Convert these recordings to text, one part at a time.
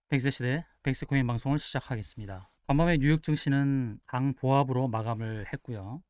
백세 백세코인 방송을 시작하겠습니다. 간밤에 뉴욕 증시는 강보합으로 마감을 했고요.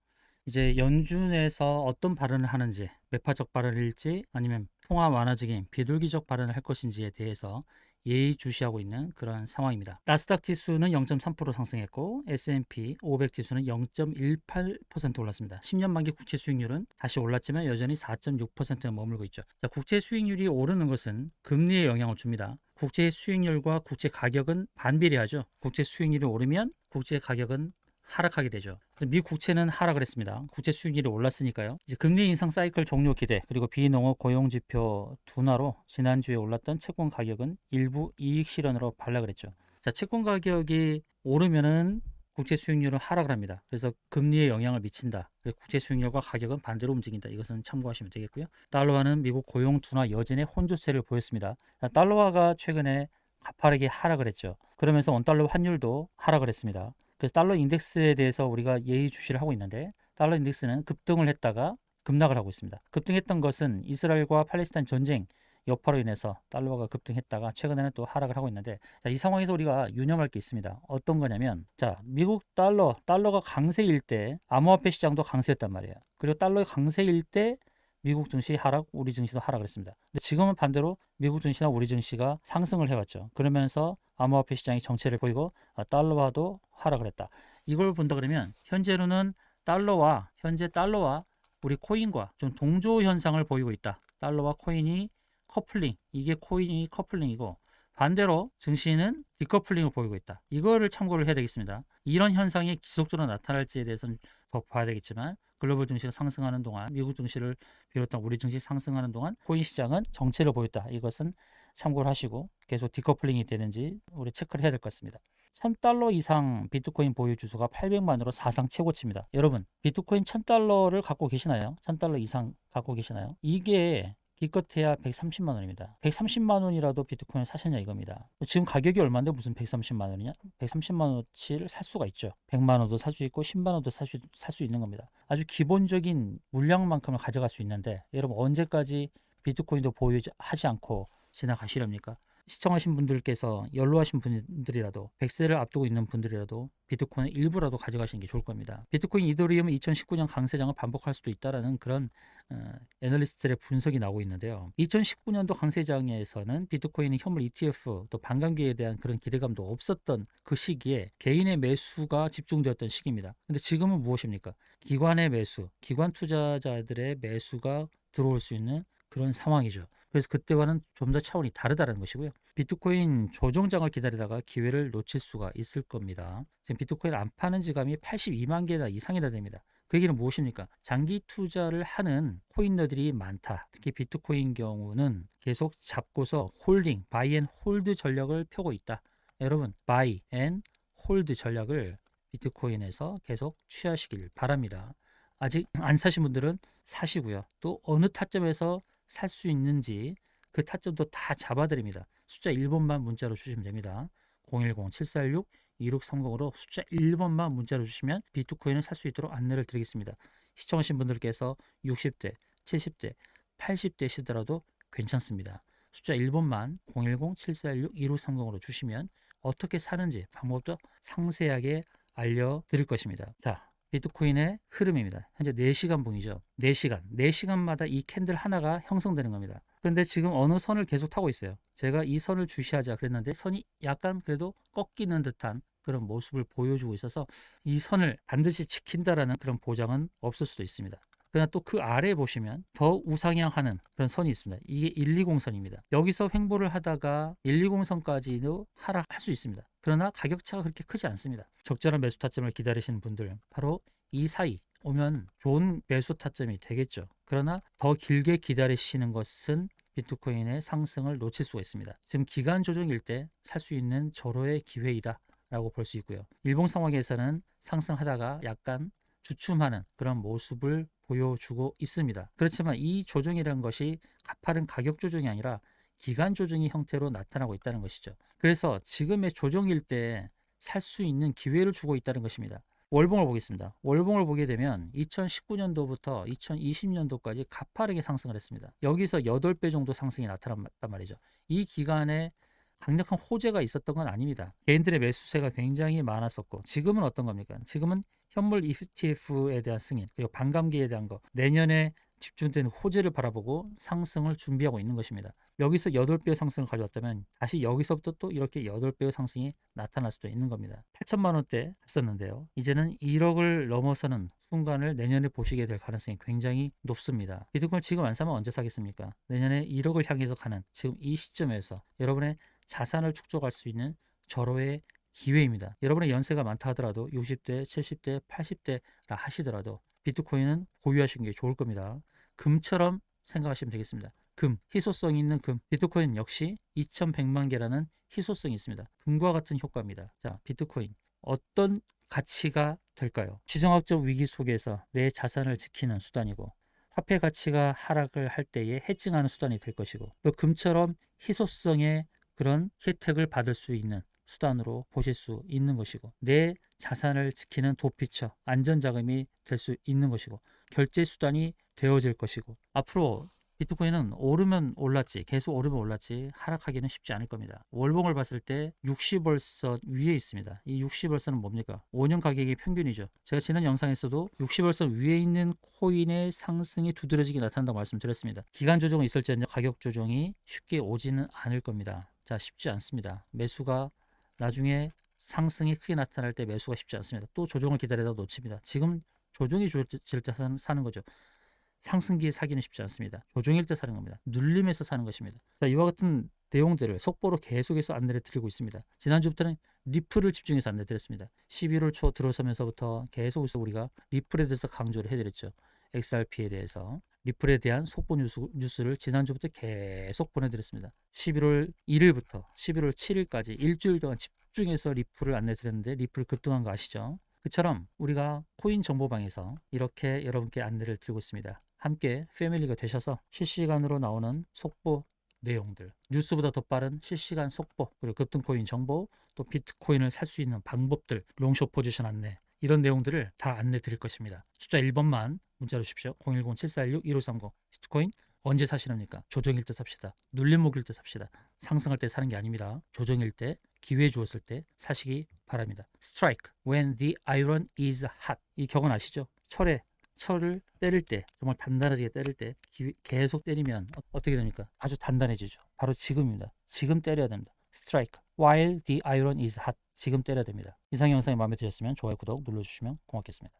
이제 연준에서 어떤 발언을 하는지, 매파적 발언일지 아니면 통화 완화적인 비둘기적 발언을 할 것인지에 대해서 예의주시하고 있는 그런 상황입니다. 나스닥 지수는 0.3% 상승했고 S&P 500 지수는 0.18% 올랐습니다. 10년 만기 국채 수익률은 다시 올랐지만 여전히 4.6%에 머물고 있죠. 자, 국채 수익률이 오르는 것은 금리에 영향을 줍니다. 국채 수익률과 국채 가격은 반비례하죠. 국채 수익률이 오르면 국채 가격은 하락하게 되죠. 미국 국채는 하락을 했습니다. 국채 수익률이 올랐으니까요. 이제 금리 인상 사이클 종료 기대 그리고 비농업 고용 지표 둔화로 지난주에 올랐던 채권 가격은 일부 이익 실현으로 반락을 했죠. 자, 채권 가격이 오르면은 국채 수익률은 하락을 합니다. 그래서 금리에 영향을 미친다. 그리고 국채 수익률과 가격은 반대로 움직인다. 이것은 참고하시면 되겠고요. 달러화는 미국 고용 둔화 여전의 혼조세를 보였습니다. 자, 달러화가 최근에 가파르게 하락을 했죠. 그러면서 원달러 환율도 하락을 했습니다. 그래서 달러 인덱스에 대해서 우리가 예의주시를 하고 있는데 달러 인덱스는 급등을 했다가 급락을 하고 있습니다. 급등했던 것은 이스라엘과 팔레스타인 전쟁 여파로 인해서 달러가 급등했다가 최근에는 또 하락을 하고 있는데 자, 이 상황에서 우리가 유념할 게 있습니다. 어떤 거냐면 자, 미국 달러가 강세일 때 암호화폐 시장도 강세였단 말이에요. 그리고 달러의 강세일 때 미국 증시 하락, 우리 증시도 하락을 했습니다. 근데 지금은 반대로 미국 증시나 우리 증시가 상승을 해왔죠. 그러면서 암호화폐 시장이 정체를 보이고 달러화도 하락을 했다. 이걸 본다 그러면 현재 달러와 우리 코인과 좀 동조 현상을 보이고 있다. 달러와 코인이 커플링, 이게 코인이 커플링이고 반대로 증시는 디커플링을 보이고 있다. 이거를 참고를 해야 되겠습니다. 이런 현상이 지속적으로 나타날지에 대해서는 더 봐야 되겠지만 글로벌 증시가 상승하는 동안 미국 증시를 비롯한 우리 증시 상승하는 동안 코인 시장은 정체를 보였다. 이것은 참고를 하시고 계속 디커플링이 되는지 우리 체크를 해야 될 것 같습니다. 1000달러 이상 비트코인 보유 주수가 800만으로 사상 최고치입니다. 여러분, 비트코인 1000달러를 갖고 계시나요? 1000달러 이상 갖고 계시나요? 이게 기껏해야 130만 원입니다. 130만 원이라도 비트코인 사셨냐 이겁니다. 지금 가격이 얼마인데 무슨 130만 원이냐? 130만 원어치를 살 수가 있죠. 100만 원도 살 수 있고 10만 원도 살 수 있는 겁니다. 아주 기본적인 물량만큼을 가져갈 수 있는데 여러분 언제까지 비트코인도 보유하지 않고 지나가시렵니까? 시청하신 분들께서 연로하신 분들이라도 100세를 앞두고 있는 분들이라도 비트코인 일부라도 가져가시는 게 좋을 겁니다. 비트코인 이더리움은 2019년 강세장을 반복할 수도 있다라는 그런 애널리스트들의 분석이 나오고 있는데요. 2019년도 강세장에서는 비트코인의 현물 ETF 또 반감기에 대한 그런 기대감도 없었던 그 시기에 개인의 매수가 집중되었던 시기입니다. 근데 지금은 무엇입니까? 기관의 매수, 기관 투자자들의 매수가 들어올 수 있는 그런 상황이죠. 그래서 그때와는 좀 더 차원이 다르다는 것이고요. 비트코인 조정장을 기다리다가 기회를 놓칠 수가 있을 겁니다. 지금 비트코인 안 파는 지갑이 82만 개나 이상이나 됩니다. 그 얘기는 무엇입니까? 장기 투자를 하는 코인러들이 많다. 특히 비트코인 경우는 계속 잡고서 홀딩, 바이 앤 홀드 전략을 펴고 있다. 여러분, 바이 앤 홀드 전략을 비트코인에서 계속 취하시길 바랍니다. 아직 안 사신 분들은 사시고요. 또 어느 타점에서 살 수 있는지 그 타점도 다 잡아드립니다. 숫자 1번만 문자로 주시면 됩니다. 010-746-2630으로 숫자 1번만 문자로 주시면 비트코인을 살 수 있도록 안내를 드리겠습니다. 시청하신 분들께서 60대, 70대, 80대 시더라도 괜찮습니다. 숫자 1번만 010-746-2630으로 주시면 어떻게 사는지 방법도 상세하게 알려드릴 것입니다. 자, 비트코인의 흐름입니다. 현재 4시간 봉이죠. 4시간마다 이 캔들 하나가 형성되는 겁니다. 그런데 지금 어느 선을 계속 타고 있어요. 제가 이 선을 주시하자 그랬는데 선이 약간 그래도 꺾이는 듯한 그런 모습을 보여주고 있어서 이 선을 반드시 지킨다라는 그런 보장은 없을 수도 있습니다. 그러나 또 그 아래에 보시면 더 우상향하는 그런 선이 있습니다. 이게 120선입니다. 여기서 횡보를 하다가 120선까지도 하락할 수 있습니다. 그러나 가격차가 그렇게 크지 않습니다. 적절한 매수 타점을 기다리시는 분들 바로 이 사이 오면 좋은 매수 타점이 되겠죠. 그러나 더 길게 기다리시는 것은 비트코인의 상승을 놓칠 수가 있습니다. 지금 기간 조정일 때 살 수 있는 절호의 기회이다 라고 볼 수 있고요. 일봉 상황에서는 상승하다가 약간 주춤하는 그런 모습을 보여주고 있습니다. 그렇지만 이 조정이라는 것이 가파른 가격 조정이 아니라 기간 조정의 형태로 나타나고 있다는 것이죠. 그래서 지금의 조정일 때 살 수 있는 기회를 주고 있다는 것입니다. 월봉을 보겠습니다. 월봉을 보게 되면 2019년도부터 2020년도까지 가파르게 상승을 했습니다. 여기서 8배 정도 상승이 나타났단 말이죠. 이 기간에 강력한 호재가 있었던 건 아닙니다. 개인들의 매수세가 굉장히 많았었고 지금은 어떤 겁니까? 지금은 현물 ETF에 대한 승인 그리고 반감기에 대한 거 내년에 집중되는 호재를 바라보고 상승을 준비하고 있는 것입니다. 여기서 8배의 상승을 가져왔다면 다시 여기서부터 또 이렇게 8배의 상승이 나타날 수도 있는 겁니다. 8천만 원대 했었는데요. 이제는 1억을 넘어서는 순간을 내년에 보시게 될 가능성이 굉장히 높습니다. 비트코인 지금 안 사면 언제 사겠습니까? 내년에 1억을 향해서 가는 지금 이 시점에서 여러분의 자산을 축적할 수 있는 절호의 기회입니다. 여러분의 연세가 많다 하더라도 60대, 70대, 80대라 하시더라도 비트코인은 보유하시는 게 좋을 겁니다. 금처럼 생각하시면 되겠습니다. 금, 희소성이 있는 금. 비트코인 역시 2100만 개라는 희소성이 있습니다. 금과 같은 효과입니다. 자, 비트코인 어떤 가치가 될까요? 지정학적 위기 속에서 내 자산을 지키는 수단이고 화폐 가치가 하락을 할 때에 해칭하는 수단이 될 것이고 또 금처럼 희소성의 그런 혜택을 받을 수 있는 수단으로 보실 수 있는 것이고 내 자산을 지키는 도피처, 안전자금이 될 수 있는 것이고 결제 수단이 되어질 것이고 앞으로 비트코인은 오르면 올랐지 계속 오르면 올랐지 하락하기는 쉽지 않을 겁니다. 월봉을 봤을 때 60월선 위에 있습니다. 이 60월선은 뭡니까? 5년 가격의 평균이죠. 제가 지난 영상에서도 60월선 위에 있는 코인의 상승이 두드러지게 나타난다고 말씀드렸습니다. 기간 조정이 있을지언정 가격 조정이 쉽게 오지는 않을 겁니다. 자, 쉽지 않습니다. 매수가 나중에 상승이 크게 나타날 때 매수가 쉽지 않습니다. 또 조정을 기다리다가 놓칩니다. 지금 조정이 줄 때 사는 거죠. 상승기에 사기는 쉽지 않습니다. 조정일 때 사는 겁니다. 눌림에서 사는 것입니다. 자, 이와 같은 내용들을 속보로 계속해서 안내를 드리고 있습니다. 지난주부터는 리플을 집중해서 안내 드렸습니다. 11월 초 들어서면서부터 계속해서 우리가 리플에 대해서 강조를 해드렸죠. XRP에 대해서 리플에 대한 속보 뉴스를 지난주부터 계속 보내드렸습니다. 11월 1일부터 11월 7일까지 일주일 동안 집중해서 리플을 안내 드렸는데 리플 급등한 거 아시죠? 그처럼 우리가 코인 정보방에서 이렇게 여러분께 안내를 드리고 있습니다. 함께 패밀리가 되셔서 실시간으로 나오는 속보 내용들, 뉴스보다 더 빠른 실시간 속보, 그리고 급등코인 정보, 또 비트코인을 살 수 있는 방법들, 롱숏 포지션 안내 이런 내용들을 다 안내 드릴 것입니다. 숫자 1번만 문자로 주십시오. 010-7416-1530 비트코인 언제 사시렵니까? 조정일 때 삽시다. 눌림목일 때 삽시다. 상승할 때 사는 게 아닙니다. 조정일 때, 기회 주었을 때 사시기 바랍니다. Strike when the iron is hot. 이 격언 아시죠? 철을 때릴 때, 정말 단단하게 때릴 때 계속 때리면 어떻게 됩니까? 아주 단단해지죠. 바로 지금입니다. 지금 때려야 됩니다. Strike while the iron is hot. 지금 때려야 됩니다. 이상 영상이 마음에 드셨으면 좋아요, 구독 눌러주시면 고맙겠습니다.